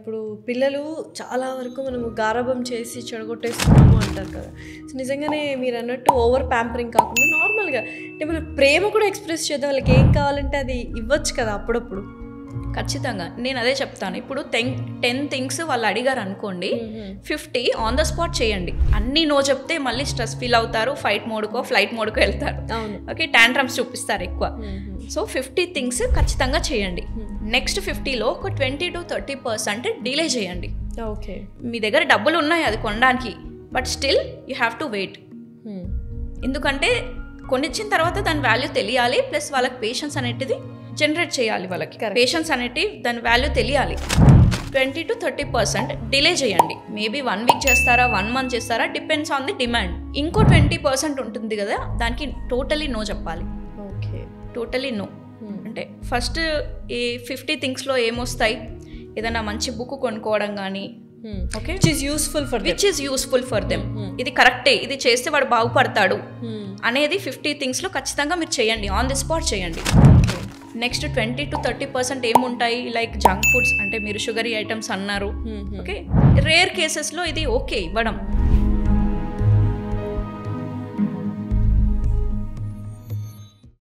ఇప్పుడు పిల్లలు చాలా వరకు మనము గారాబం చేసి చెడగొట్టేస్తున్నాము అంటారు కదా. సో నిజంగానే మీరు అన్నట్టు ఓవర్ ప్యాంపరింగ్ కాకుండా నార్మల్గా అంటే మన ప్రేమ కూడా ఎక్స్ప్రెస్ చేద్దాం, వాళ్ళకి ఏం కావాలంటే అది ఇవ్వచ్చు కదా అప్పుడప్పుడు. ఖచ్చితంగా నేను అదే చెప్తాను. ఇప్పుడు 10 థింగ్స్ వాళ్ళు అడిగారు అనుకోండి, 50 ఆన్ ద స్పాట్ చేయండి. అన్నీ నో చెప్తే మళ్ళీ స్ట్రెస్ ఫీల్ అవుతారు, ఫైట్ మోడ్కో ఫ్లైట్ మోడ్కో వెళ్తారు. ఓకే, టాంట్రమ్స్ చూపిస్తారు ఎక్కువ. సో 50 థింగ్స్ ఖచ్చితంగా చేయండి. నెక్స్ట్ 50లో ఒక 20 to 30% డిలే చేయండి. ఓకే, మీ దగ్గర డబ్బులు ఉన్నాయి అది కొనడానికి, but still you have to wait. ఎందుకంటే కొనిచ్చిన తర్వాత దాని వాల్యూ తెలియాలి, ప్లస్ వాళ్ళకి పేషెన్స్ అనేటిది జనరేట్ చేయాలి. వాళ్ళకి పేషెన్స్ అనేటివి దాని వాల్యూ తెలియాలి. 20 to 30% డిలే చేయండి. మేబీ 1 వీక్ చేస్తారా, 1 మంత్ చేస్తారా, డిపెండ్స్ ఆన్ ది డిమాండ్. ఇంకో 20% ఉంటుంది కదా, దానికి టోటలీ నో చెప్పాలి. ఓకే, టోటలీ నో అంటే ఫస్ట్ ఈ 50 థింగ్స్లో ఏమొస్తాయి, ఏదైనా మంచి బుక్ కొనుక్కోవడం కానీ, okay, which is useful for them, ఇది కరెక్టే, ఇది చేస్తే వాడు బాగుపడతాడు అనేది 50 థింగ్స్లో ఖచ్చితంగా మీరు చేయండి, ఆన్ ది స్పాట్ చేయండి. నెక్స్ట్ 20 to 30% ఏముంటాయి, లైక్ జంక్ ఫుడ్స్, అంటే మీరు షుగరీ ఐటమ్స్ అన్నారు. ఓకే, రేర్ కేసెస్లో ఇది ఓకే ఇవ్వడం,